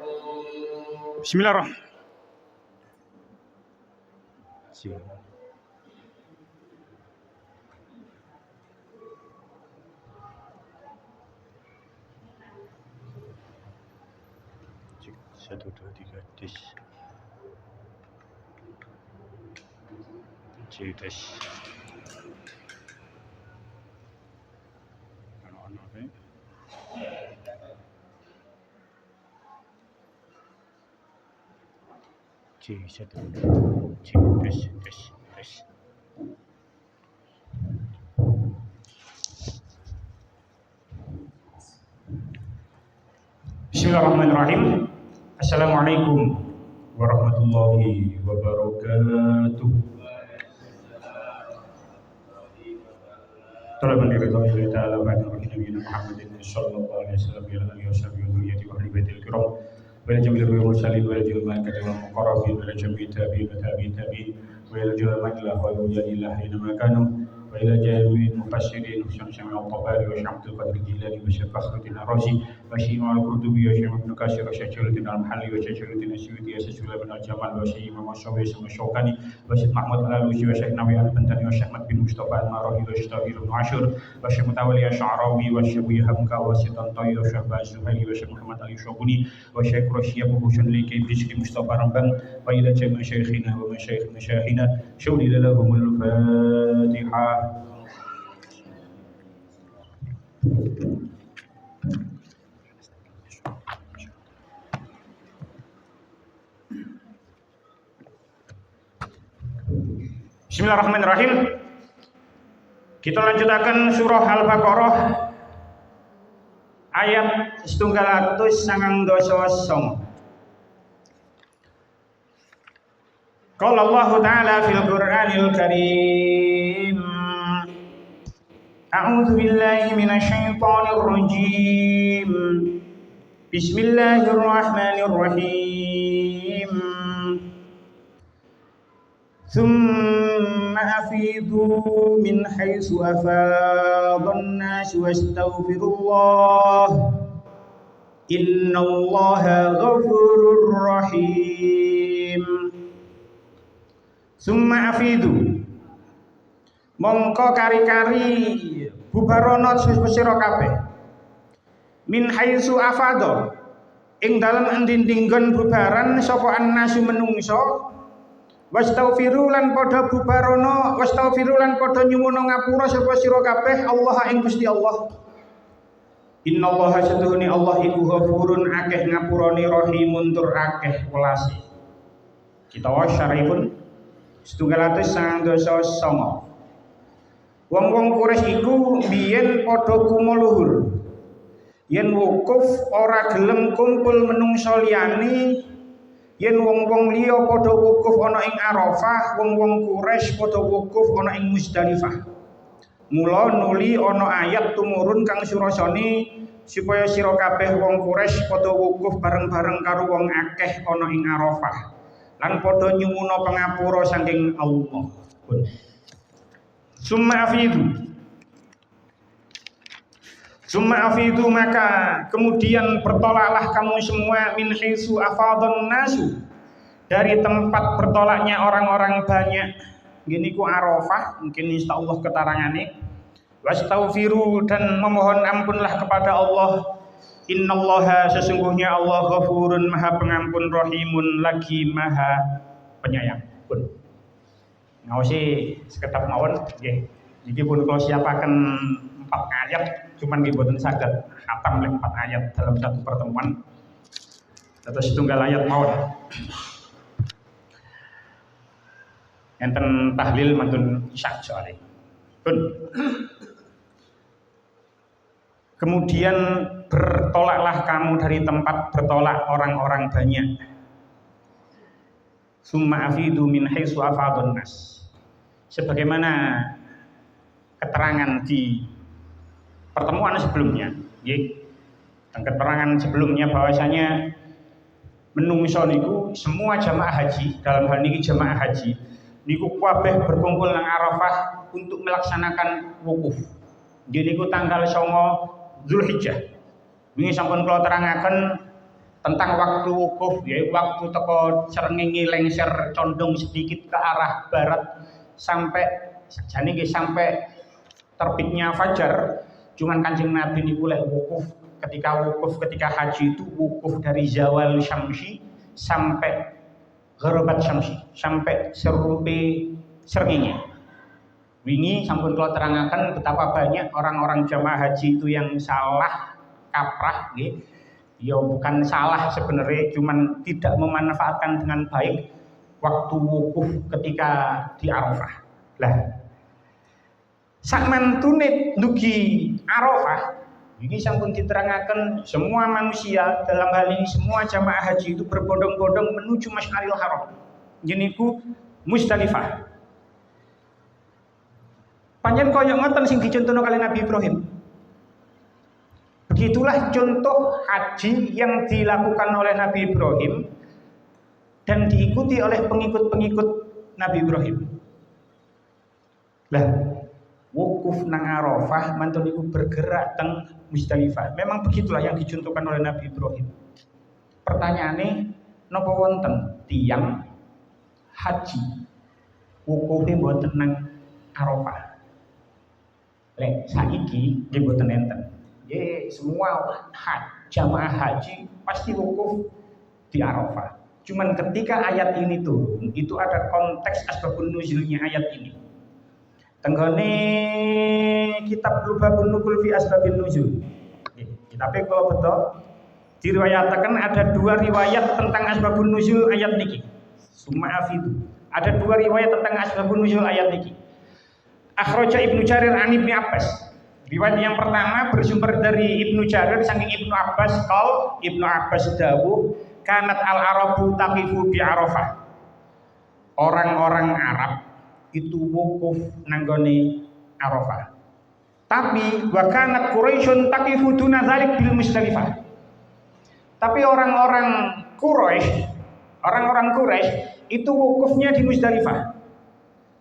Bismillahirrahmanirrahim. Satu dua tiga tes. Tes. Satu tes. Bismillahirrahmanirrahim. Assalamualaikum warahmatullahi wabarakatuh. Talaban lillahi ta'ala wa nabiyina Muhammadin sallallahu alaihi wasallam wa alihi washabihi wa dhurriyyati wa ahli baitil kiram wa ila jami'il mursalin wa ila jami'il malaikati wal muqarrabin wa ila jami'it tabi'in wa ila jami'il man la hawla illa billah kanu wa ila jami'il mufassirin syamsi al-tabari wa syamsul qadri jilani wa syafakhuddin ar-razi wa syimah al-qurtubi wa syimah ibn kasir wa syajuddin al-mahalli wa syajuddin asyuti wa syajuddin al-jamal wa syimah masyawi wa syawkani wa syed mahmud al-alusi wa syekh nawi al-bantani wa syekh bin mustafa al-marahi wa syekh ibn ashur wa syekh mutawalli sya'rawi wa syekh hamka wa sitan tayyib wa syekh bazuhali wa syekh muhammad ali syabuni wa syekh rasyid husain liki bisri mustafa rambang wa ila jami' syekhina wa masyayikhina syawli lahumul fatihah. Bismillahirrahmanirrahim. Kita lanjutakan surah Al-Baqarah ayat 199. Qala Allah Ta'ala fil Qur'anil Karim. A'udzu billahi minasy syaithanir rajim. Bismillahirrahmanirrahim. Thumma afidu min haitsu afadhan nas wastaghfirullah innallaha ghafurur rahim. Thumma afidu mongko kari-kari bubarono sira kabeh min haitsu afadha ing dalem endi-endinggon bubaran sapa annasu menungso wastaghfiru lan padha bubarono wastaghfiru lan padha nyuwun ngapura sapa sira kabeh Allah ing Gusti Allah. Innallaha satuhune Allah iku ghafurun akeh ngapurane rahimun tur akeh welase. Kita wasyarifun 799. Wong-wong Quraisy iku biyen padha kumuluhur yen wukuf ora gelem kumpul menungso liyane. Yen wong-wong liya padha wukuf ana ing Arafah, wong-wong Quraisy padha wukuf ana ing Muzdalifah. Mula nuli ana ayat tumurun kang surasane supaya sira kabeh wong Quraisy padha wukuf bareng-bareng karo wong akeh ana ing Arafah lan padha nyuwuna pangapura saking Allah. Summa afidu maka kemudian bertolaklah kamu semua min haitsu afadhan nasu dari tempat bertolaknya orang-orang banyak. Gini ku Arafah mungkin insyaallah ketarangane. Wastaghfiru dan memohon ampunlah kepada Allah. Innallaha sesungguhnya Allah ghafurun maha pengampun rahimun lagi maha penyayang. Pun ngawasi sekedap mawon nggih. Iki pun kula siapaken 4 ayat cuman nggih boten saged khatam 4 ayat dalam satu pertemuan. Terus setunggal ayat mawon. Enten tahlil mantun isya soalé. Pun. Kemudian bertolaklah kamu dari tempat bertolak orang-orang banyak. Summa afidu min haitsu afadun nas. Sebagaimana keterangan di pertemuan sebelumnya, dan keterangan sebelumnya bahwasanya menungso niku semua jamaah haji, dalam hal ini jamaah haji niku kabeh berkumpul nang Arafah untuk melaksanakan wukuf. Jadi niku tanggal 9 Zulhijjah. Wingi sampun kula terangaken tentang waktu wukuf, ya waktu teko srengenge lengser condong sedikit ke arah barat sampai sajane nggih sampai terbitnya fajar. Cuman Kanjeng Nabi niku lek wukuf ketika haji itu wukuf dari zawal syamsi sampai gharabat syamsi, sampai serupe srengenge. Wingi sampun kula terangaken betapa banyak orang-orang jamaah haji itu yang salah kaprah nggih. Ya bukan salah sebenarnya, cuman tidak memanfaatkan dengan baik waktu wukuf ketika di Arafah. Lah, sakmantune dugi Arafah, ini sampun diterangaken semua manusia dalam hal ini semua jamaah haji itu berbondong-bondong menuju Masjidil Haram. Jeniku Musdalifah. Panjen koyo ngoten sing dicontohno kali Nabi Ibrahim. Begitulah contoh haji yang dilakukan oleh Nabi Ibrahim dan diikuti oleh pengikut-pengikut Nabi Ibrahim. Lah, wukuf nang Arafah mantun iku bergerak teng Musdalifah. Memang begitulah yang dicontohkan oleh Nabi Ibrahim. Pertanyaane, napa wonten tiyang haji wukufe mboten nang Arafah? Lek saiki nggih mboten enten. Semua jamaah haji pasti wukuf di Arafah. Cuman ketika ayat ini turun, itu ada konteks asbabun nuzulnya ayat ini. Tenggone kitab Lubabun Nukul fi Asbabin Nuzul. Tapi kalau betul diriwayatkan ada dua riwayat tentang asbabun nuzul ayat niki. Suma'afidu. Ada dua riwayat tentang asbabun nuzul ayat niki. Akhraja Ibnu Jarir an Ibnu Abbas. Riwayat yang pertama bersumber dari Ibnu Jarir saking Ibnu Abbas qol Ibnu Abbas dawuh kanat al-arabu taqifu bi Arafah. Orang-orang Arab itu wukuf nanggone Arafah. Tapi wa kanat Quraisyun taqifu duna dzalik bil Musdalifah. Tapi orang-orang Quraisy itu wukufnya di Musdalifah.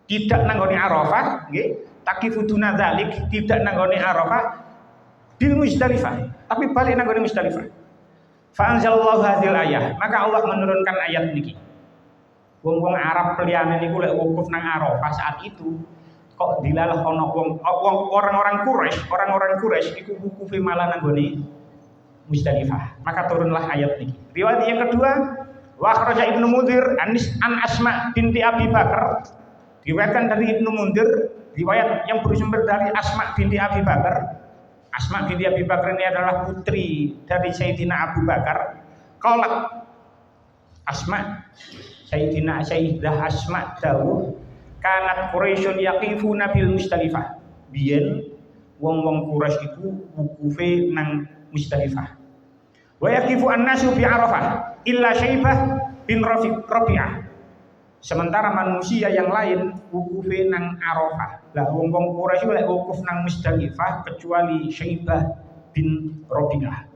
Tidak nanggone Arafah, nggih. Taqifu duna dzalik, tidak nanggone Arafah bil Musdalifah, tapi balik nanggone Musdalifah. Fa anzalallahu hadzal ayah, maka Allah menurunkan ayat niki. Wong-wong Arab liyane niku lek wukuf nang Arafah saat itu kok dilalah ana orang-orang Quraisy iku wukufe malah nanggone Musdalifah. Maka turunlah ayat niki. Riwayat yang kedua, wa akhraja Ibnu Mundzir an Asma binti Abi Bakar. Diriwayatkan dari Ibnu Mundzir, riwayat yang bersumber dari Asma binti Abi Bakar. Asma binti Abi Bakar ini adalah putri dari Sayyidina Abu Bakar. Qalat Asma, Sayyidah Asma dawuh, kanat Quraisyun yaqifuna bil Musdalifah. Biyen wong-wong Quraisy iku wukufe nang Musdalifah. Wa yaqifu an-nasu bi Arafah illa Syaibah bin Rabi'ah. Sementara manusia yang lain wukufe nang Arafah. Lah wong-wong Quraisy lek wukuf nang Musdalifah kecuali Syaibah bin Rabi'ah.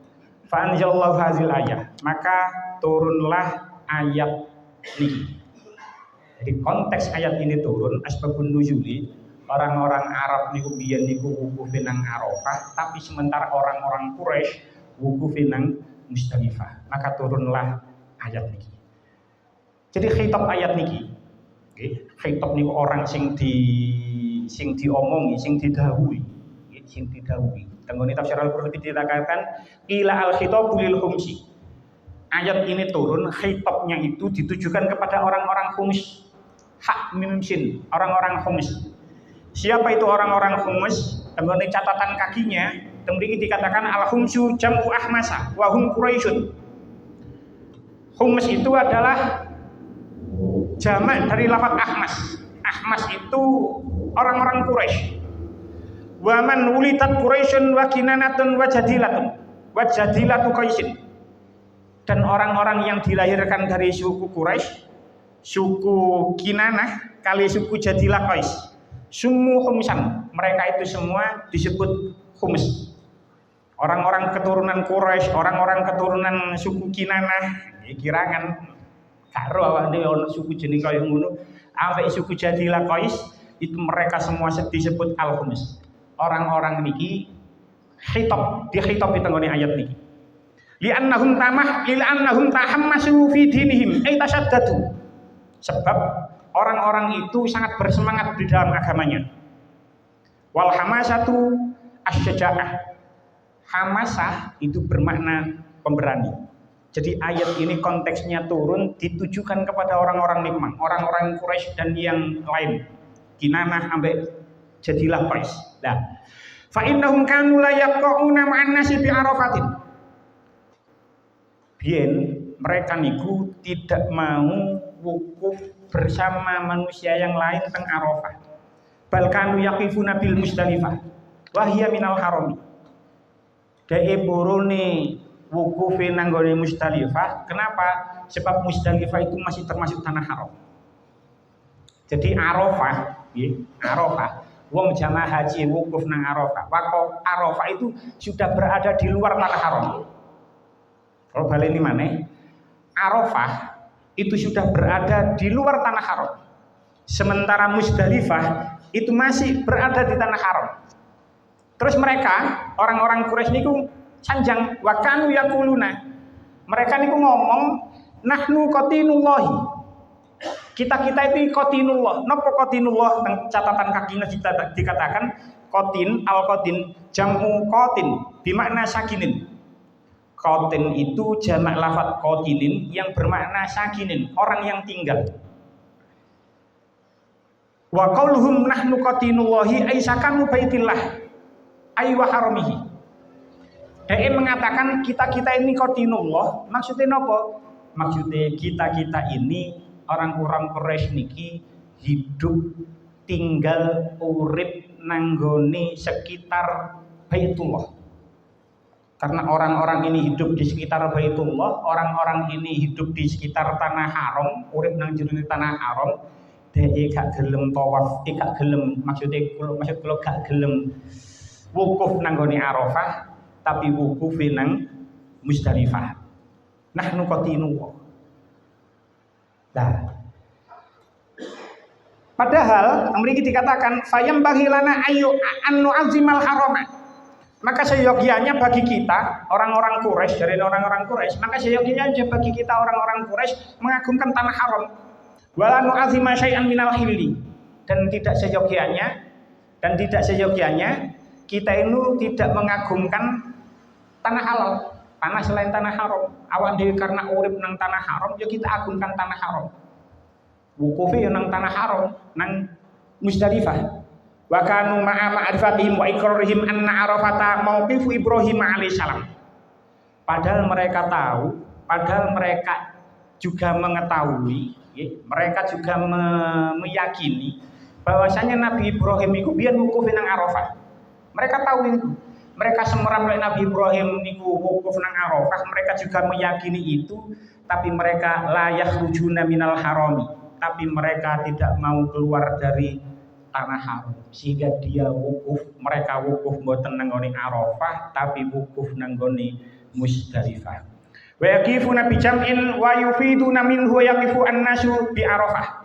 Fa anzalallahu hadzal ayah, maka turunlah ayat ini. Jadi konteks ayat ini turun asbabun nuzuli, orang-orang Arab niku biyen niku wukufe nang Arafah, tapi sementara orang-orang Quraisy wukufe nang Musdalifah. Maka turunlah ayat ini. Jadi khitab ayat niki, khitab niku orang sing diomongi, sing didhawuhi. Tenggone tafsir Al-Qurtubi dikatakan ila al-khitabu lil khumsi. Ayat ini turun, khitabnya itu ditujukan kepada orang-orang khumus. Hak mim sin, orang-orang khumus. Siapa itu orang-orang khumus? Tenggone catatan kakinya, mriki dikatakan al-khumsu jam'u ahmasa wa hum Quraisyun. Khumus itu adalah jamak dari lafaz ahmas. Ahmas itu orang-orang Quraisy. Wa man wulidat Quraisyun wa kinanatun wa jadilatu Qaisin. Dan orang-orang yang dilahirkan dari suku Quraisy, suku Kinanah kali suku Jadilah Qais, sumu khumsan. Mereka itu semua disebut khumus. Orang-orang keturunan Quraisy, orang-orang keturunan suku Kinanah, kirangan karo awake dhewe ana suku jeneng kaya ngono, ambek suku Jadilah Qais itu mereka semua disebut al-khumus. Orang-orang niki khitab, dikhitab di tenggone ayat niki. li'annahum tahammasu fi dinihim ay tashaddadu. Sebab orang-orang itu sangat bersemangat di dalam agamanya. Wal hamasatu asyaja'ah. Hamasah itu bermakna pemberani. Jadi ayat ini konteksnya turun ditujukan kepada orang-orang nikmah, orang-orang Quraisy dan yang lain. Kinanah ambek jadilah Quraisy. Nah, fa innahum kanu la yaqauna ma'an nasi bi Arafatin. Bien, mereka niku tidak mau wukuf bersama manusia yang lain teng Arafah. Bal kanu yaqifuna bil Musdalifah. Wa hiya minal harami. Dhe'e burune wukufe nang gone Musdalifah. Kenapa? Sebab Musdalifah itu masih termasuk tanah haram. Jadi Arafah, nggih, Arafah. Wong jamaah haji wukuf nang Arafah. Waktu Arafah itu sudah berada di luar tanah haram. Kalau balik ini mana? Arafah itu sudah berada di luar tanah haram. Sementara Musdalifah itu masih berada di tanah haram. Terus mereka orang-orang Quraisy niku sanjang wakanu yakuluna. Mereka niku ngomong nahnu qatinullah. Kita itu qatinullah. Napa qatinullah? Teng catatan kakinya dikatakan qatin al-qatin jamu qatin bermakna sakinin. Qatin itu jamak lafaz qatinin yang bermakna sakinin, orang yang tinggal. Wa qauluhum nahnu qatinullahi ay sakanu baitillah ay wa haramihi. Dia mengatakan kita ini qatinullah, maksudnya napa? Maksudnya kita ini orang-orang Quraisy niki hidup tinggal urip nanggone sekitar Baitullah. Karena orang-orang ini hidup di sekitar Baitullah, orang-orang ini hidup di sekitar tanah haram, urip nang jero tanah haram, dhek gak gelem tawaf, gak gelem maksud kula gak gelem wukuf nang gone Arafah, tapi wukuf nang Musdalifah. Nahnu qatinullah. Nah, padahal mriki dikatakan fayam baghilana ayu annu azimal harama. Maka seyogianya bagi kita orang-orang Quraisy, dari orang-orang Quraisy, maka seyogianya aja bagi kita orang-orang Quraisy mengagungkan tanah haram. Wala nu'azima syai'an minal hilli. Dan tidak seyogianya kita ini tidak mengagungkan tanah halal, tanah selain tanah haram. Awak dhewe karena urip nang tanah haram, ya kita agungkan tanah haram. Wukufe ya nang tanah haram, nang Musdalifah. Wa kanu ma'a ma'rifatihim wa iqrarihim anna Arafata mauqifu Ibrahim alaihissalam. Padahal mereka tahu, padahal mereka juga mengetahui, mereka juga meyakini bahwasanya Nabi Ibrahim itu biyen wukuf nang Arafah. Mereka tahu itu. Mereka semeram oleh Nabi Ibrahim niku wukuf nang Arafah, mereka juga meyakini itu, tapi mereka la yakhrujuna minal harami. Tapi mereka tidak mau keluar dari tanah haram, sehingga mereka wukuf mboten nang nggone Arafah, tapi wukuf nang nggone Musdalifah. Wa yaqifuna bi jam'in wa yufiduna minhu yaqifu an-nasu bi Arafah.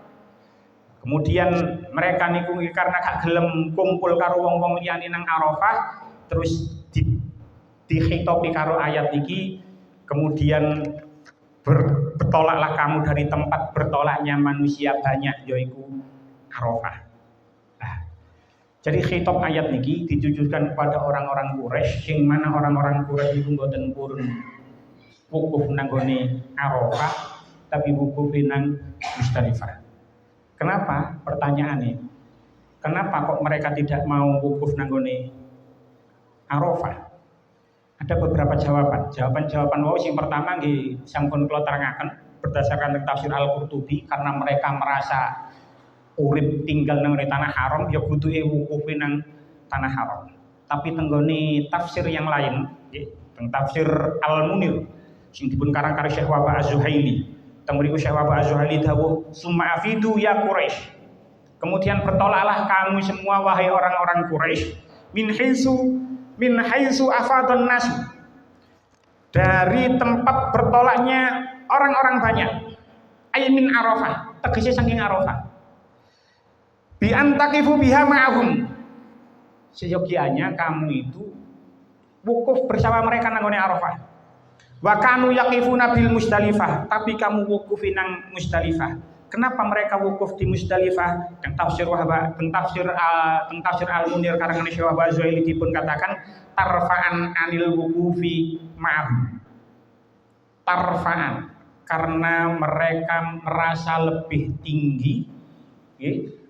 Kemudian mereka niku karena gak gelem kumpul karo wong-wong liyane nang Arafah, terus dikhitopi karo ayat iki, kemudian bertolaklah kamu dari tempat bertolaknya manusia banyak, yaitu Arafah. Jadi khitab ayat niki ditujukan kepada orang-orang Quraisy, sing mana orang-orang Quraisy itu mboten purun wukuf nang gone Arafah, tapi wukuf nang Musdalifah. Kenapa? Pertanyaannya, kenapa kok mereka tidak mau wukuf nang gone Arafah? Ada beberapa jawaban. Jawaban wau sing pertama nggih sampun kula terangaken berdasarkan tafsir Al-Qurtubi, karena mereka merasa urip tinggal nang tanah haram ya butuhe wukufe nang tanah haram. Tapi tenggone tafsir yang lain, nggih, teng tafsir Al-Munir sing dipun karang karo Syekh Wahab Az-Zuhaili. Teng mriku Syekh Wahab Az-Zuhaili dawuh, "Summa afidu ya Quraisy." Kemudian bertolaklah kamu semua wahai orang-orang Quraisy, min haisu afadun nas. Dari tempat bertolaknya orang-orang banyak. Ay min Arafah, tegese saking Arafah. Bi antaqifu biha ma'ahum. Seyogianya kamu itu wukuf bersama mereka nang ngone Arafah. Wa kanu yaqifuna bil Musdalifah, tapi kamu wukuf nang Musdalifah. Kenapa mereka wukuf di Musdalifah? Dan tafsir tafsir Al-Munir karangan Syekh Wahbah Zuhaili dipun katakan tarfa'an anil wukufi ma'hum. Tarfa'an karena mereka merasa lebih tinggi,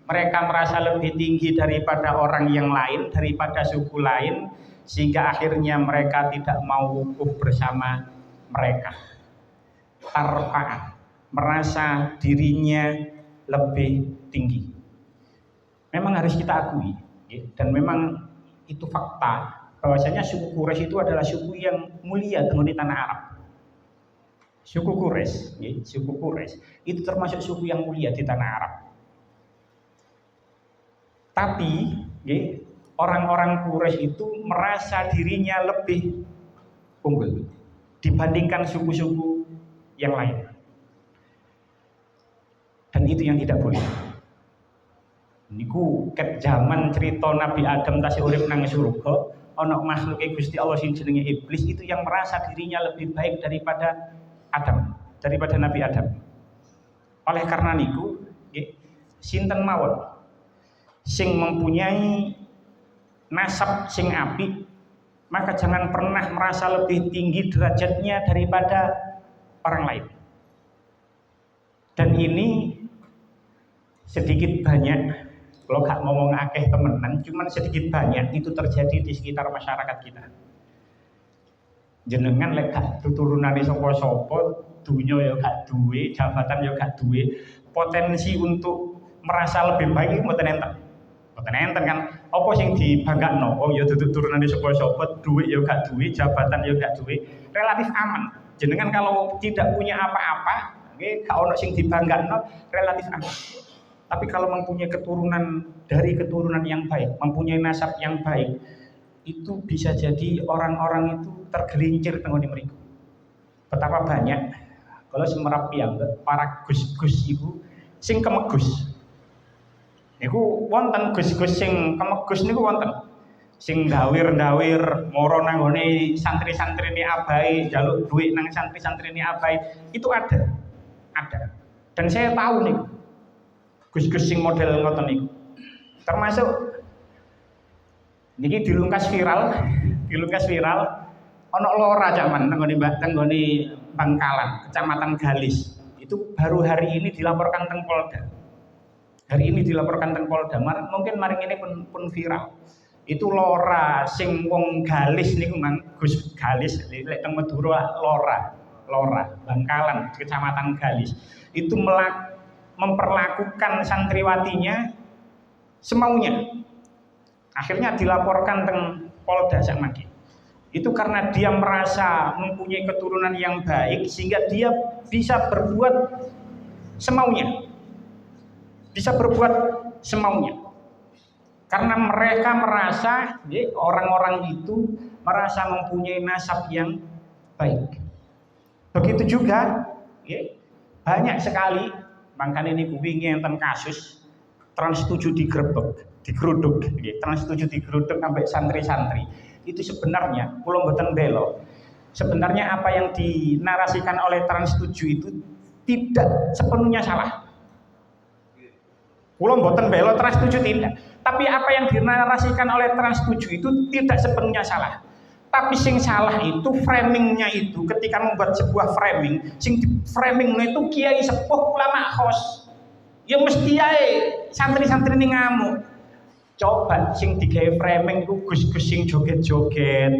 mereka merasa lebih tinggi daripada orang yang lain, daripada suku lain, sehingga akhirnya mereka tidak mau wukuf bersama mereka. Tarfa'an, merasa dirinya lebih tinggi. Memang harus kita akui, dan memang itu fakta bahwasanya suku Quraisy itu adalah suku yang mulia di tanah Arab. Suku Quraisy itu termasuk suku yang mulia di tanah Arab. Tapi orang-orang Quraisy itu merasa dirinya lebih unggul dibandingkan suku-suku yang lain. Dan itu yang tidak boleh. Niku ket zaman cerita Nabi Adam tasih urip nang surga, ana makhluke Gusti Allah sing jenenge iblis itu yang merasa dirinya lebih baik daripada Adam, daripada Nabi Adam. Oleh karena niku, sinten mawon sing mempunyai nasab sing apik, maka jangan pernah merasa lebih tinggi derajatnya daripada orang lain. Dan ini sedikit banyak, kalau gak ngomong akeh temenan, cuman sedikit banyak itu terjadi di sekitar masyarakat kita. Jenengan lek gak tuturunane sapa-sapa, dunya ya gak duwe, jabatan ya gak duwe, potensi untuk merasa lebih baik mboten enten. Mboten enten kan, apa sing dibanggakno? Oh ya tuturunane sapa-sapa, duwe ya gak duwe, jabatan ya gak duwe, relatif aman. Jenengan kalau tidak punya apa-apa, nggih gak ono sing dibanggakno, relatif aman. Tapi kalau mempunyai keturunan dari keturunan yang baik, mempunyai nasab yang baik, itu bisa jadi orang-orang itu tergelincir tenggone mriku. Betapa banyak kalau semerap piyambak para gus-gus ibu sing kemegus. Niku wonten gus-gus sing kemegus niku wonten. Sing ndawir-ndawir moro nang gone santri-santrine abahe, njaluk duit nang santri-santrine abahe, itu ada. Ada. Dan saya tahu niku gus-gus sing model ngoten niku. Termasuk niki dilungkas viral ana lora zaman tenggone Bangkalan, Kecamatan Galis. Itu baru hari ini dilaporkan teng Polda. Mungkin maring ini pun viral. Itu lora sing wong Galis niku Mang Gus Galis lek teng Madura lora Bangkalan, Kecamatan Galis. Itu memperlakukan santriwatinya semaunya. Akhirnya dilaporkan teng Polda sakmangke. Itu karena dia merasa mempunyai keturunan yang baik sehingga dia bisa berbuat semaunya. Karena mereka merasa, orang-orang itu merasa mempunyai nasab yang baik. Begitu juga, banyak sekali. Makanya ini wingi enten kasus Trans 7 digeruduk, Trans 7 digeruduk sampai santri-santri. Itu sebenarnya kula mboten bela. Sebenarnya apa yang dinarasikan oleh Trans 7 itu tidak sepenuhnya salah. Kula mboten bela Trans 7 tidak. Tapi apa yang dinarasikan oleh Trans 7 itu tidak sepenuhnya salah. Tapi sing salah itu framingnya itu, ketika membuat sebuah framing, sing di framing itu kiai sepuh ulama khos. Ya mesti ae santri-santri ini ngamuk. Coba sing digawe framing iku gus-gus sing joget-joget,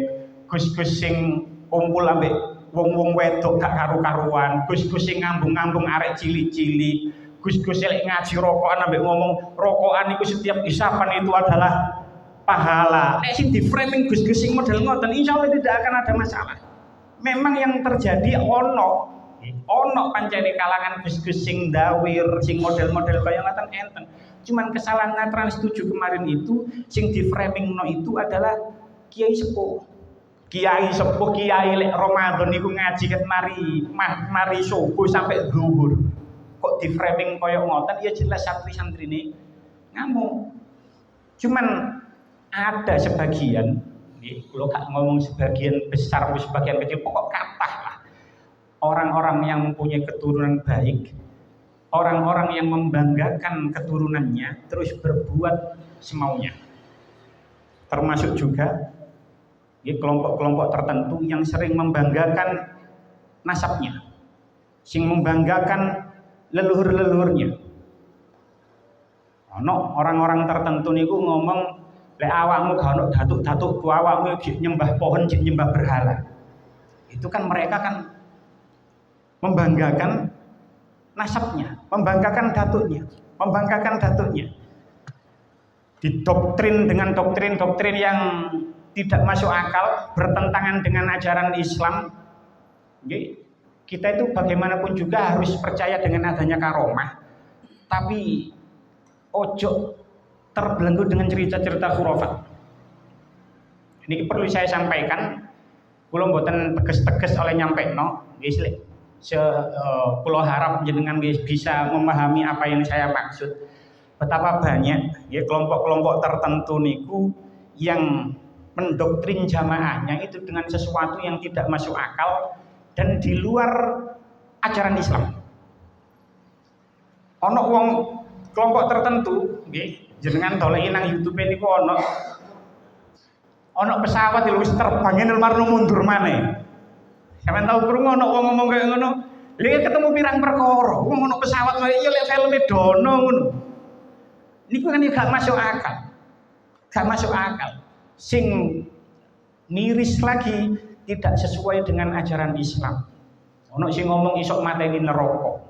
gus-gus sing kumpul ambek wong-wong wedok gak karu-karuan, gus-gus sing ngambung-ngambung arek cilik-cilik, gus-gus lek ngaji rokokan ambek ngomong rokokan iku setiap isapan itu adalah pahala. Nek sing di framing gus-gus sing model ngoten insyaallah tidak akan ada masalah. Memang yang terjadi ono pancene kalangan gus-gus sing dawir, sing model-model kaya ngoten enten. Cuman kesalahan Trans 7 kemarin itu sing di framing itu adalah kiai sepuh. Kiai lek Ramadan niku ngaji ket mari subuh sampai zuhur. Kok di framing kaya ngoten ya jelas santri-santrine ngamuk. Cuman ada sebagian, kalau gak ngomong sebagian besar, sebagian kecil, pokok kathah lah. orang-orang yang mempunyai keturunan baik, orang-orang yang membanggakan keturunannya terus berbuat semaunya. Termasuk juga kelompok-kelompok tertentu yang sering membanggakan nasabnya, sing membanggakan leluhur-leluhurnya. Ono orang-orang tertentu niku ngomong, lek awakmu gak ono datuk-datuk ku, awakmu nyembah pohon, nyembah berhala. Itu kan mereka kan membanggakan nasabnya, membanggakan datuknya. Didoktrin dengan doktrin yang tidak masuk akal, bertentangan dengan ajaran Islam. Kita itu bagaimanapun juga harus percaya dengan adanya karomah, tapi ojo terbelenggu dengan cerita-cerita khurafat. Ini perlu saya sampaikan, kula mboten teges-teges oleh nyampekno, guys. Kula harap jenengan bisa memahami apa yang saya maksud. Betapa banyak kelompok-kelompok tertentu niku yang mendoktrin jamaahnya itu dengan sesuatu yang tidak masuk akal dan di luar ajaran Islam. Ono wong kelompok tertentu, jenengan doleki nang YouTube niku ono pesawat wis terbangin marno mundur maneh. Sampeyan tahu krungu ono wong ngomong kaya ngono. Lha ketemu pirang perkara, wong ono pesawat kaya ya lek filme dono ngono. Niku kan gak masuk akal. Gak masuk akal. Sing miris lagi tidak sesuai dengan ajaran Islam. Ono sing ngomong isok mateni neraka.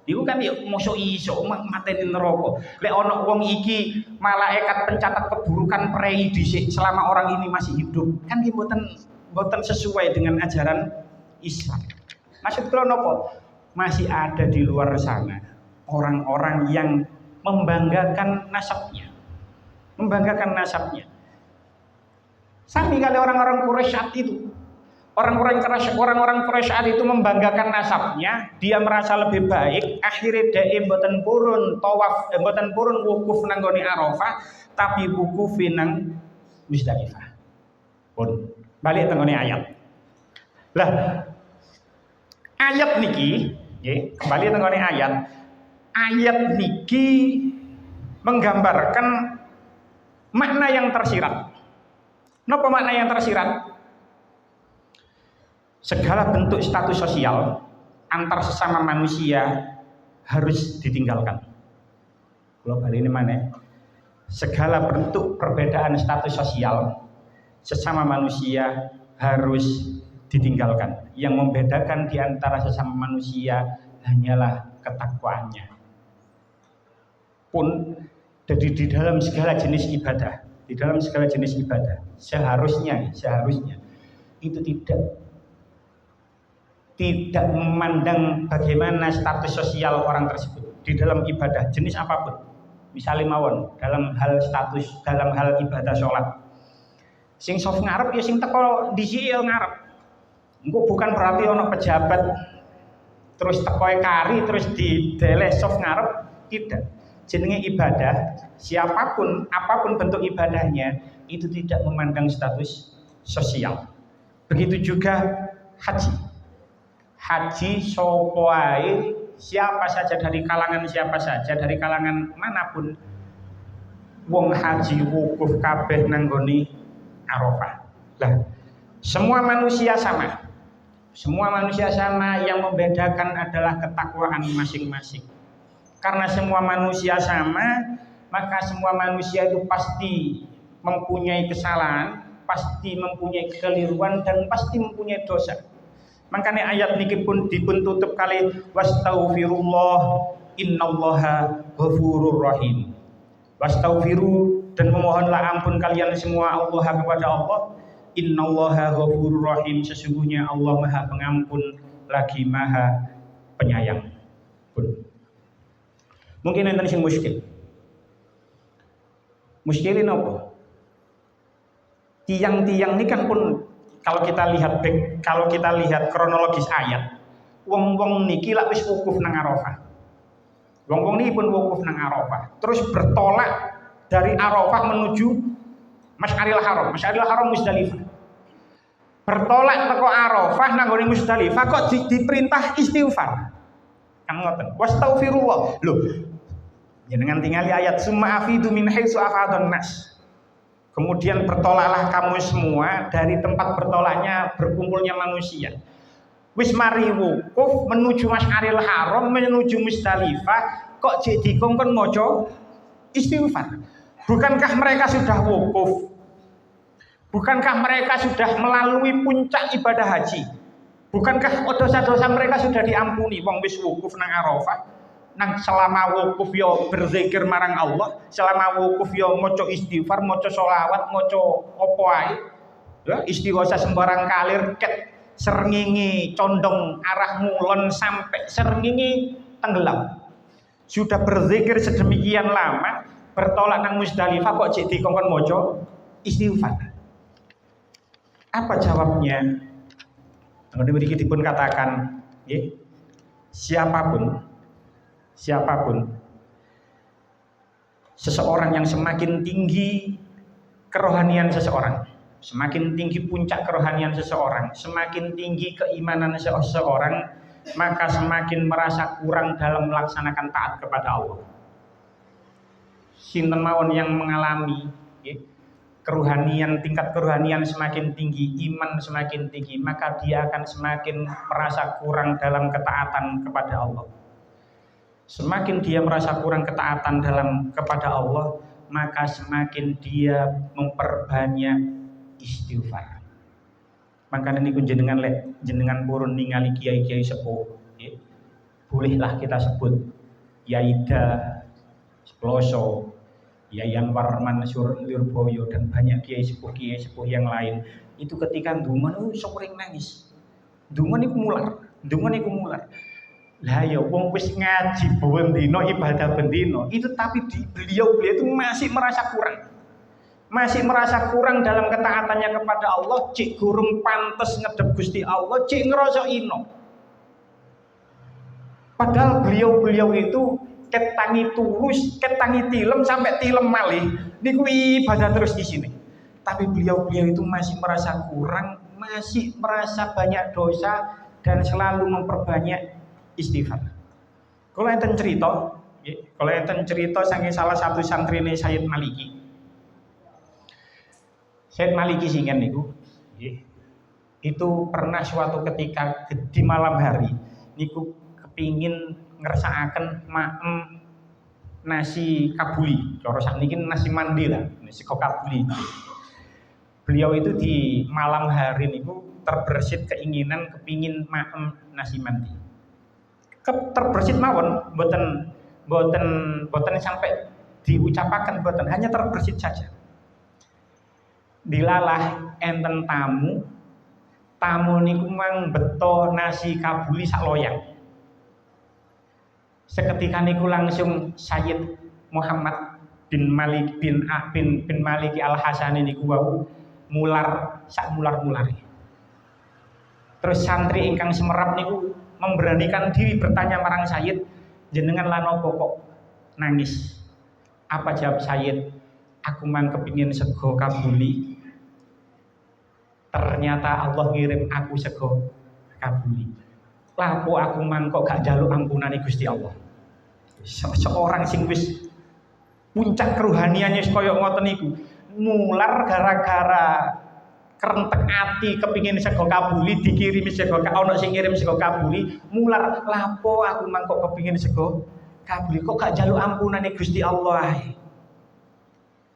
Iku kan ya mosok iso mateni neraka. Lek ono wong iki malaikat pencatat keburukan prei dhisik selama orang ini masih hidup, kan iki mboten sesuai dengan ajaran Islam. Maksud kula napa? Masih ada di luar sana orang-orang yang membanggakan nasabnya. Sami kali orang-orang Quraisy itu. Orang-orang Quraisy itu membanggakan nasabnya, dia merasa lebih baik, akhirnya dia mboten purun tawaf, mboten purun wukuf nang gone Arafah, tapi wukuf nang Muzdalifah. Pun balik teng gone ayat. Lah ayat niki, kembali teng gone ayat. Ayat niki menggambarkan makna yang tersirat. Napa makna yang tersirat? Segala bentuk status sosial antar sesama manusia harus ditinggalkan. Kalau kali ini mana? Segala bentuk perbedaan status sosial sesama manusia harus ditinggalkan. Yang membedakan di antara sesama manusia hanyalah ketakwaannya. Pun jadi di dalam segala jenis ibadah, seharusnya itu tidak memandang bagaimana status sosial orang tersebut di dalam ibadah jenis apapun. Misalnya mawon dalam hal ibadah sholat, sing soft ngarep ya sing teko dhisik ya ngarep. Engko bukan berarti ono pejabat terus tekoe kari terus dideleh soft ngarep, tidak. Jenenge ibadah, siapapun apapun bentuk ibadahnya itu tidak memandang status sosial. Begitu juga haji sapa ae, siapa saja dari kalangan manapun, wong haji wukuf kabeh nang nggone Arafah. Lah, semua manusia sama, yang membedakan adalah ketakwaan masing-masing. Karena semua manusia sama, maka semua manusia itu pasti mempunyai kesalahan, pasti mempunyai kekeliruan, dan pasti mempunyai dosa. Makanya ayat niki pun tutup kali wastaghfirullah innallaha ghafurur rahim. Wastaghfiru, dan memohonlah ampun kalian semua Allah kepada Allah. Innallaha ghafurur rahim, sesungguhnya Allah Maha Pengampun lagi Maha Penyayang. Pun mungkin enten sing muskil. Muskilin apa? Tiang-tiang ini kan pun kalau kita lihat kronologis ayat, wong-wong niki lak wis wukuf nang Arafah. Wong-wong niki pun wukuf nang Arafah, terus bertolak dari Arafah menuju Masy'aril Haram Muzdalifah. bertolak teko Arafah nang nggone Musdalifah kok diperintah istighfar. Kan ngoten. Wastaghfirullah. Lho, jenengan tingali ayat summa afidu min haitsu afadun nas. Kemudian bertolaklah kamu semua dari tempat bertolaknya berkumpulnya manusia. Wis mari wukuf menuju Masy'aril Haram, menuju Musdalifah, kok jek dikongkon maca istighfar. Bukankah mereka sudah wukuf? Bukankah mereka sudah melalui puncak ibadah haji? Bukankah dosa-dosa mereka sudah diampuni? Wong wis wukuf nang Arafah. Nang selama wukuf yo berzikir marang Allah, selama wukuf yo maca istighfar, maca sholawat, maca apa ae. Ya, istighosa sembarang kalir ket srengenge condong arah ngulon sampai srengenge tenggelam. Sudah berzikir sedemikian lama, bertolak nang Musdalifah kok jek dikongkon maca istighfar. Apa jawabnya? Kemudian mriki dipun katakan, nggih, siapapun seseorang yang semakin tinggi kerohanian seseorang, semakin tinggi puncak kerohanian seseorang, semakin tinggi keimanan seseorang, maka semakin merasa kurang dalam melaksanakan taat kepada Allah. Sinten mawon yang mengalami kerohanian, tingkat kerohanian semakin tinggi, iman semakin tinggi, maka dia akan semakin merasa kurang dalam ketaatan kepada Allah. Semakin dia merasa kurang ketaatan kepada Allah, maka semakin dia memperbanyak istighfar. Makanya niku jenengan purun ningali kiai-kiai sepuh, bolehlah kita sebut Yaida Seploso, Yayan Warman Lirboyo, dan banyak kiai sepuh yang lain. Itu ketika ndonga sering nangis. Ndonga niku mular. Lah ya wong wis ngaji bendina, ibadah bendina, itu tapi beliau itu masih merasa kurang. Masih merasa kurang dalam ketaatannya kepada Allah, cik gurung pantes ngedep Gusti Allah, cik ngerasa ino. Padahal beliau itu ketangi tulus, ketangi tilem sampai tilem malih, niku ibadah terus di sini. Tapi beliau itu masih merasa kurang, masih merasa banyak dosa dan selalu memperbanyak istighfar. Kalau enten cerita saking salah satu santrine Sayyid Maliki. Sayyid Maliki singen niku, itu pernah suatu ketika di malam hari niku kepingin ngersakaken maem nasi kabuli. Cara sakniki nasi mandi lah, nasi kabuli. Beliau itu di malam hari niku terbersit keinginan kepingin maem nasi mandi. Terbersit mawon, boten sampai diucapaken, boten, hanya terbersit saja. Dilalah enten tamu niku mang beto nasi kabuli sak loyang. Seketika niku langsung Sayyid Muhammad bin Malik bin Malik Al-Hasani niku wau mular sak mular-mulare. Terus santri ingkang semerap niku memberanikan diri bertanya marang Sayyid, jenengan lan opo kok nangis? Apa jawab Sayyid? Aku mang kepingin sego kabuli. Ternyata Allah ngirim aku sego kabuli. Lapo aku mang kok gak njaluk ampunane Gusti Allah. Seorang sing wis puncak kerohaniannya kaya ngoten niku, mular gara-gara kerentek ati kepingin sego kabuli, dikirimi sego ono sing ngirim sego kabuli, mular lapo aku mang kok kepingin sego kabuli, kok gak njaluk ampunane Gusti Allah.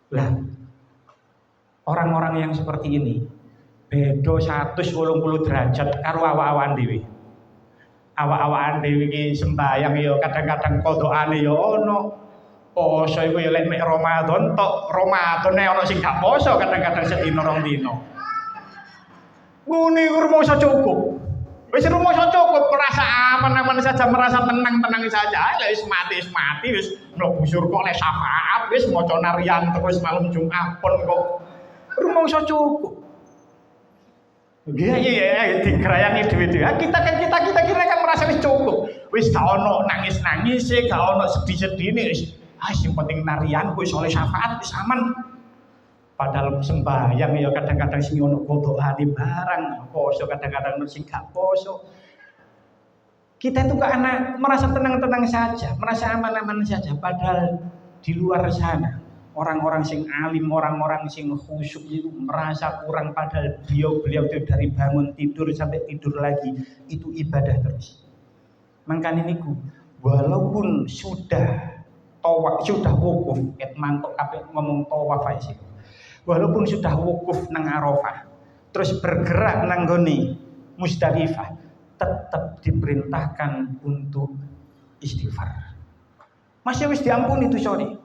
Lah orang-orang yang seperti ini beda 180 derajat karo awak-awakan dhewe. Awak-awakan dhewe iki sembahyang ya kadang-kadang kodokane ya ono. Poso iku ya lek mek Ramadan tok, Ramadane ono sing gak poso kadang-kadang sedina rong dina. Ngene iku rumoso cukup. Wis rumoso cukup, merasa aman-aman saja, merasa tenang-tenang saja. Lah wis mati wis mlebu surga oleh syafaat, wis maca narian terus malam Jumat pon kok. Rumoso cukup. Iya, digerayangi dhewe-dhewe. Kita kira kan merasa wis cukup. Wis gak ono nangis-nangis, gak ono sedih-sedihine wis. Sing penting narian wis oleh syafaat wis aman. Padahal sembahyang ya kadang-kadang sing ono kodokane barang, poso kadang-kadang sing gak poso. Kita itu karena merasa tenang-tenang saja, merasa aman-aman saja, padahal di luar sana orang-orang sing alim, orang-orang sing khusyuk itu merasa kurang, padahal beliau itu dari bangun tidur sampai tidur lagi itu ibadah terus. Makanya niku walaupun sudah tawaf, sudah wukuf, mantuk kabeh ngomong tawaf ae. Walaupun sudah wukuf nang Arafah, terus bergerak nang gone Musdalifah, tetap diperintahkan untuk istighfar. Masih wis diampuni itu sorry.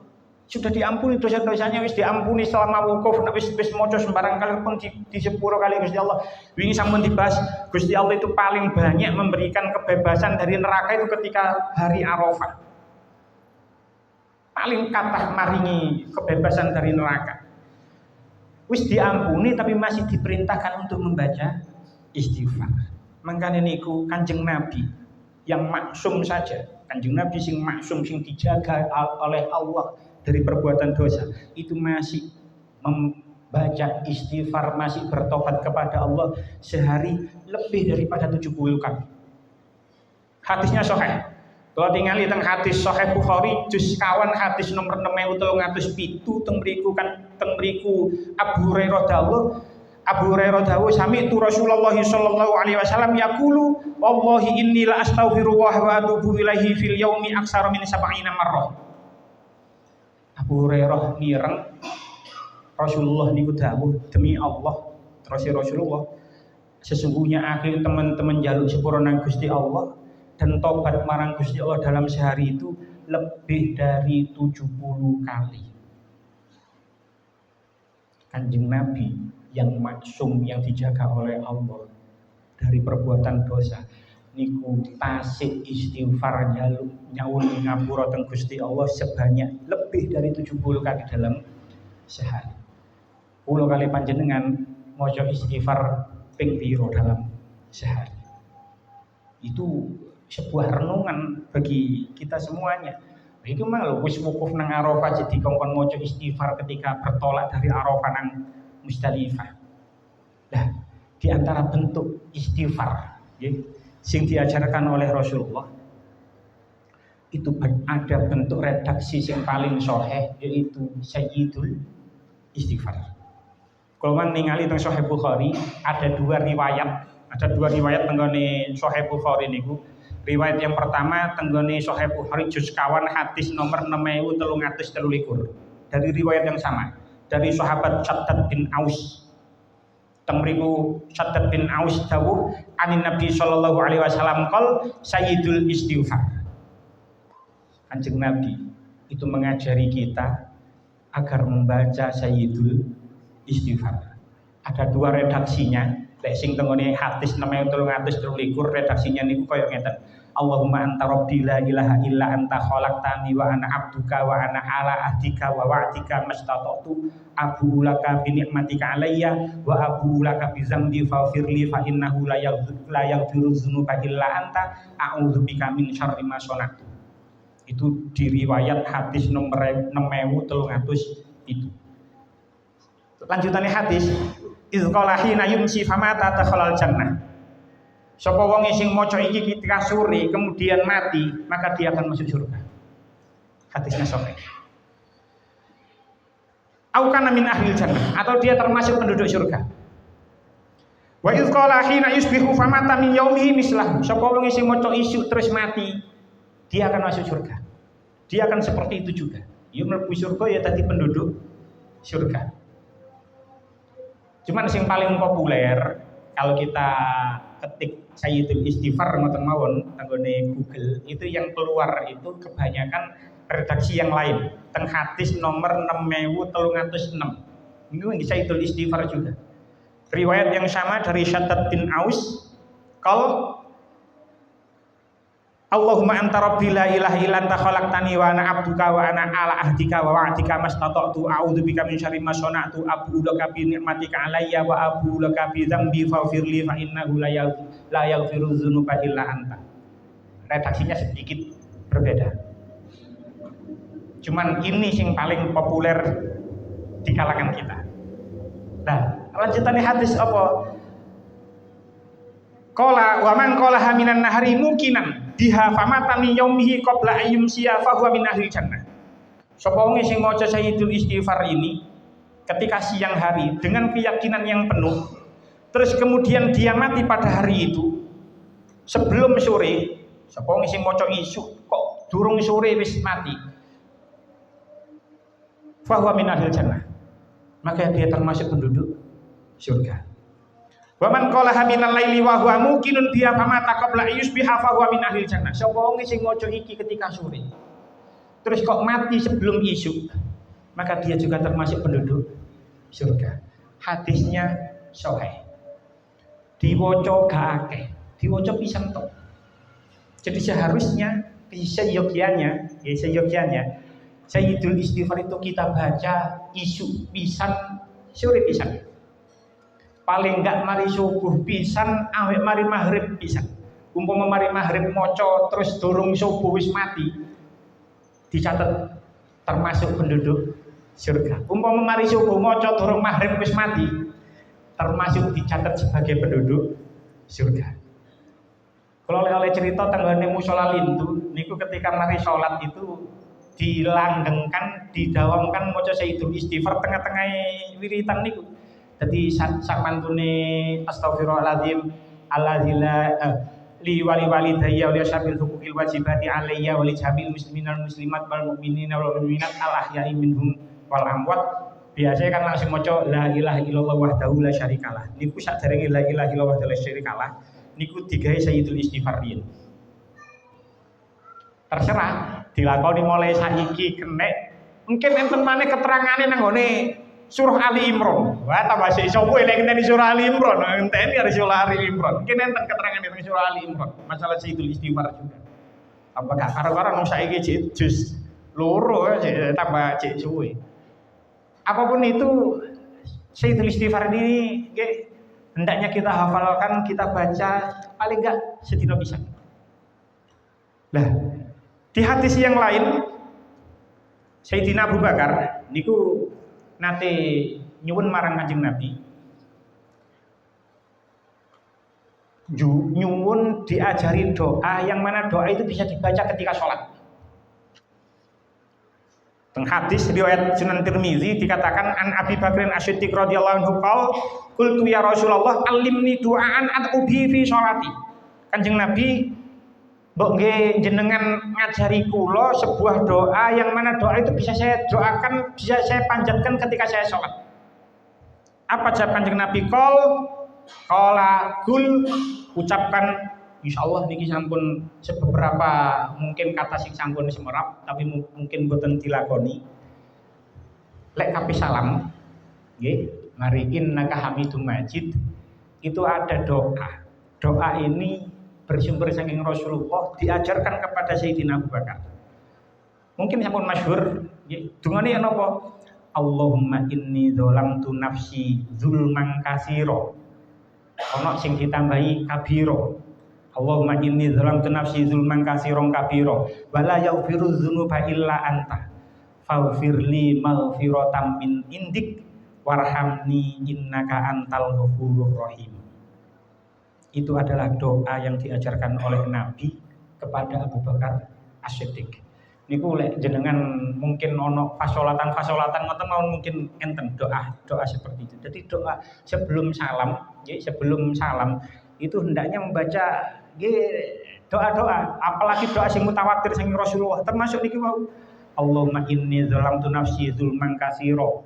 Sudah diampuni dosa-dosanya, wis diampuni selama wukuf, nek wis maca sembarang kali pun di sepuro kali Gusti Allah. Wingi sampun dibahas, Gusti Allah itu paling banyak memberikan kebebasan dari neraka itu ketika hari Arafah. Paling kathah maringi kebebasan dari neraka. Wis diampuni tapi masih diperintahkan untuk membaca istighfar. Makanya niku Kanjeng Nabi yang maksum saja, Kanjeng Nabi sing maksum, sing dijaga oleh Allah dari perbuatan dosa, itu masih membaca istighfar, masih bertobat kepada Allah sehari lebih daripada 70 kali. Hadisnya sahih. Kalau tinggal teng hadis Sahih Bukhari juz kawan hadis nomor 6307 teng mriku Abu Hurairah dawuh sami tu Rasulullah sallallahu alaihi wasallam yaqulu wallahi inni la astaghfirullah wa atubu ilaihi fil yaumi aksara min 70 marrah. Abu Hurairah mireng Rasulullah niku dawuh demi Allah terus Rasulullah sesungguhnya akhir teman-teman jaluk sepuro nang Gusti Allah dan tobat marang Gusti Allah dalam sehari itu lebih dari 70 kali. Kanjeng Nabi yang maksum, yang dijaga oleh Allah dari perbuatan dosa niku tasik istighfar nyawun ngapura teng Gusti Allah sebanyak lebih dari 70 kali dalam sehari. Kula kali panjenengan maca istighfar ping pira dalam sehari? Itu sebuah renungan bagi kita semuanya. Itu mah lho wis wukuf nang Arafah jadi kongkon maca istighfar ketika bertolak dari Arafah nang Musdalifah. Nah, di antara bentuk istighfar sing diajarkan oleh Rasulullah itu ada bentuk redaksi yang paling sahih yaitu Sayyidul Istighfar. Kalau man ningali teng Sahih Bukhari ada dua riwayat tenggone Sahih Bukhari niku. Riwayat yang pertama tenggone Sahih Bukhari juz kawan hadis nomor 6323 dari riwayat yang sama dari sahabat Shaddad bin Aus. Teng mriku Shaddad bin Aus dawuh anin Nabi sallallahu alaihi wasallam qol sayyidul istighfar. Kanjeng Nabi itu mengajari kita agar membaca sayyidul istighfar. Ada dua redaksinya. Lek sing tengene hadis 6323 redaksinya niku kaya ngeten. Allahumma anta rabbi la ilaha illa anta khalaqtani wa ana abduka wa ana ala ahdika wa wa'dika mastata'tu abu laka bi ni'matika alayya wa abu laka bi zambi faghfirli fa innahu la yaghfiru dzunuba illa anta a'udzubika min syarri ma sana'tu. Itu di riwayat hadis nomor 6300 itu. Lanjutannya hadis izqala hina yumsi famata takhalal jannah. Sapa wong sing maca iki ketika sore kemudian mati, maka dia akan masuk surga. Hadisnya sahih. Au kana min ahlil jannah, atau dia termasuk penduduk surga. Wa izqala hina yusbihu famata min yaumihi mislahu. Sapa wong sing maca isu terus mati, dia akan masuk surga. Dia akan seperti itu juga. Ya mlebu surga ya tadi penduduk surga. Cuman yang paling populer kalau kita ketik Sayyidul Istighfar ngoten mawon tanggone Google itu yang keluar itu kebanyakan redaksi yang lain. Teng hadis nomor 6306. Ini Sayyidul Istighfar juga. Riwayat yang sama dari Shaddad bin Aus qal Allahumma anta rabbi la ilaha illa anta khalaqtani wa ana abduka wa ana ala ahdika wa wa'dika mastata'tu a'udzubika min syarri ma sana'tu abu laka bi ni'matika alayya wa abu laka bi dzambi faghfirli fa innahu la yaghfiru dzunuba illa anta. Redaksinya sedikit berbeda. Cuman ini yang paling populer di kalangan kita. Nah, lanjutane hadis apa? Qala wa man qala haminan nahari mukinan biha famatani yaumihi qabla ayyumsiya fa huwa min ahli jannah. Sapa wong sing maca Sayyidul Istighfar ini ketika siang hari dengan keyakinan yang penuh, terus kemudian dia mati pada hari itu sebelum sore, sapa wong sing maca isuk kok durung sore wis mati, fa huwa min ahli jannah, maka dia termasuk penduduk surga. Wa man qala minal laili wa huwa muqinun biha famata qabla yusbiha fa huwa min ahli jannah. Sapa wong sing maca iki ketika sore terus kok mati sebelum isuk, maka dia juga termasuk penduduk surga. Hadisnya sahih. Diwaca gak akeh, diwaca pisan tok. Jadi seharusnya seyogyanya Sayyidul Istighfar itu kita baca isuk pisan, sore pisan. Paling enggak mari subuh pisan, awet mari maghrib pisan. Umpama mari maghrib maca terus durung subuh wis mati, dicatat termasuk penduduk surga. Umpama mari subuh maca durung maghrib wis mati, termasuk dicatat sebagai penduduk surga. Kalau oleh cerita tanggane mushola lintu, niku ketika mari sholat itu dilanggengkan, didawamkan maca Sayyidul Istighfar tengah-tengah wiritan niku. Jadi sak mantune astagfirullahaladzim alladzila li walidayya wa syabil huquqil wajibati alayya wa li jamil muslimin wal muslimat wal mu'minina wal mu'minat al ahya'i minhum wal amwat. Biasanya kan langsung maca la ilaha illallah wahdahu la syarikalah. Niku saderenge la ilaha illallah wahdahu la syarikalah niku digawe Sayyidul Istighfar riyen. Terserah dilakoni mulai saiki kenek. Mungkin enten maneh keterangane nang ngene Surah Ali Imran. Wah, tambah sik iso kowe lek ngenteni Surah Ali Imran, ngenteni ada Surah Ali Imran. Mungkin enten keterangan tentang Surah Ali Imran, masalah Sayyidul Istighfar juga. Apakah karo-karo nang saiki jus loro tambah cek suwe. Apapun itu Sayyidul Istighfar ini hendaknya kita hafalkan, kita baca paling enggak sedina pisan. Lah, di hadis yang lain Sayyidina Abu Bakar niku nate nyuwun marang Kanjeng Nabi, nyuwun diajari doa yang mana doa itu bisa dibaca ketika sholat. Teng hadis riwayat Sunan Tirmizi dikatakan an Abi Bakrin As-Siddiq radhiyallahu anhu qol qultu ya Rasulullah alimni du'aan ad'u bi fi sholati. Kanjeng Nabi, mbok nggih jenengan ngajari kula sebuah doa yang mana doa itu bisa saya doakan, bisa saya panjatkan ketika saya sholat. Apa jawab Kanjeng Nabi? Qala kul, ucapkan insyaallah niki sampun beberapa mungkin kata sing sampun semerap tapi mungkin boten dilakoni. Lek kapih salam nggih, mari innaka Hamidum Majid itu ada doa. Doa ini bersumber saking Rasulullah, diajarkan kepada Sayyidina Abu Bakar. Mungkin sampun masyhur nggih, dungane napa? Allahumma inni dzalamtu nafsi zulman katsira. Ana sing ditambahi kabira. Allahumma inni dzalamtu nafsi zulman katsiran kabira wa la yaghfiru dzunuba illa anta. Faghfirli maghfiratan min indik warhamni innaka antal ghafurur rahim. Itu adalah doa yang diajarkan oleh Nabi kepada Abu Bakar As-Siddiq. Niku lek jenengan mungkin ono fasolatan ngoten mawon mungkin enten doa seperti itu. Jadi doa sebelum salam, sebelum salam itu hendaknya membaca doa-doa, apalagi doa sing mutawatir saking Rasulullah, termasuk niki wau Allahumma inni dzalamtu nafsi dzulman katsira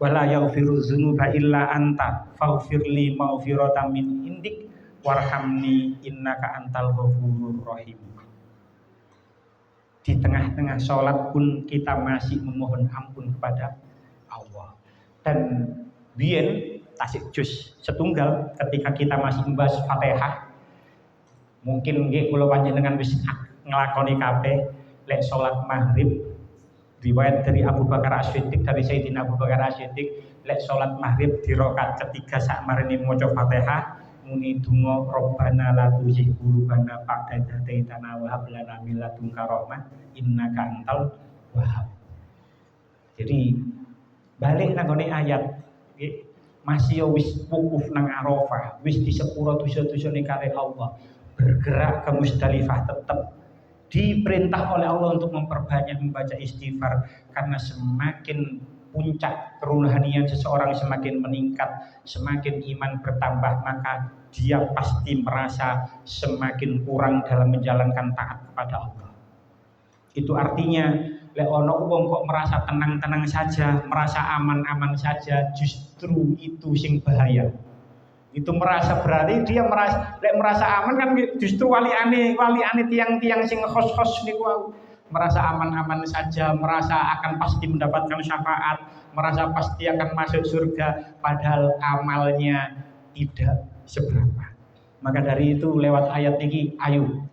wala yaghfiru dzunuba illa anta faghfirli maghfiratan min indik warhamni innaka antal ghafurur rahim. Di tengah-tengah sholat pun kita masih memohon ampun kepada Allah. Dan biyen tasik jus setunggal ketika kita masih membahas Fatihah, mungkin nggih kula panjenengan wis nglakoni kabeh lek sholat maghrib. Riwayat dari Abu Bakar As-Siddiq, dari Sayyidina Abu Bakar As-Siddiq, lek sholat maghrib di rakaat ketiga sak marani maca Fatihah muni donga Rabbana la tuzigh qulubana ba'da idh hadaitana wa hab lana min ladunka rahmah innaka antal wahhab. Jadi balik nang ayat nggih. Masih wis wukuf nang Arafah, wis disepuro dosa-dosane kare Allah. Bergerak ke Musdalifah tetap diperintah oleh Allah untuk memperbanyak membaca istighfar karena semakin puncak kerohanian seseorang semakin meningkat, semakin iman bertambah, maka dia pasti merasa semakin kurang dalam menjalankan taat kepada Allah. Itu artinya lek ono wong kok merasa tenang-tenang saja, merasa aman-aman saja, justru itu sing bahaya. Itu merasa berarti dia merasa aman kan justru waliane tiang-tiang sing khos-khos niku merasa aman-aman saja, merasa akan pasti mendapatkan syafaat, merasa pasti akan masuk surga, padahal amalnya tidak seberapa. Maka dari itu lewat ayat ini, ayo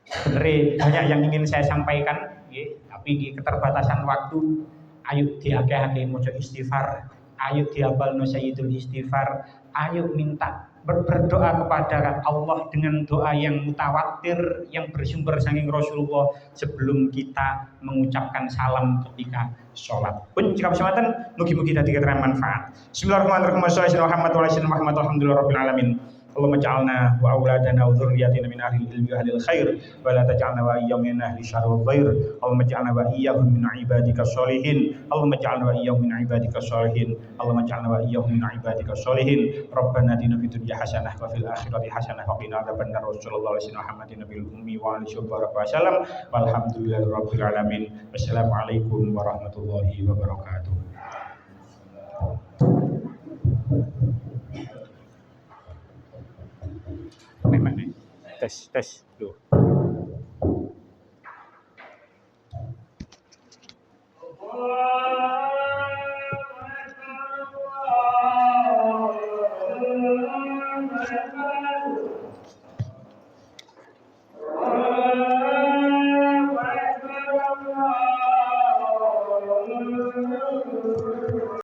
sebenarnya banyak yang ingin saya sampaikan, tapi keterbatasan waktu, ayo diakeh-akeh mojo istighfar, ayo diapalno sayyidul istighfar, ayo minta berdoa kepada Allah dengan doa yang mutawatir yang bersumber saking Rasulullah sebelum kita mengucapkan salam ketika sholat. Pun jika kesempatan, mugi-mugi dadi keterangan manfaat. Bismillahirrahmanirrahim. Alhamdulillahirabbil alamin. Allahumma ja'alna wa auladana wa dzurriyyatina min ahli ilmi wa ahlil khair wa la taj'alna wa iyyahum min ahli syarri wal ghair. Allahumma ja'alna wa iyyahum min ibadika sholihin. Allahumma ja'alna wa iyyahum min ibadika sholihin. Allahumma ja'alna wa iyyahum min ibadika sholihin. Rabbana atina fid dunya hasanah wa fil akhirati hasanah wa qina adzabannar. Sallallahu alaihi Muhammadin nabiyil ummi wa alihi wasallam. Walhamdulillahirabbil alamin. Wassalamualaikum warahmatullahi wabarakatuh. Memang tes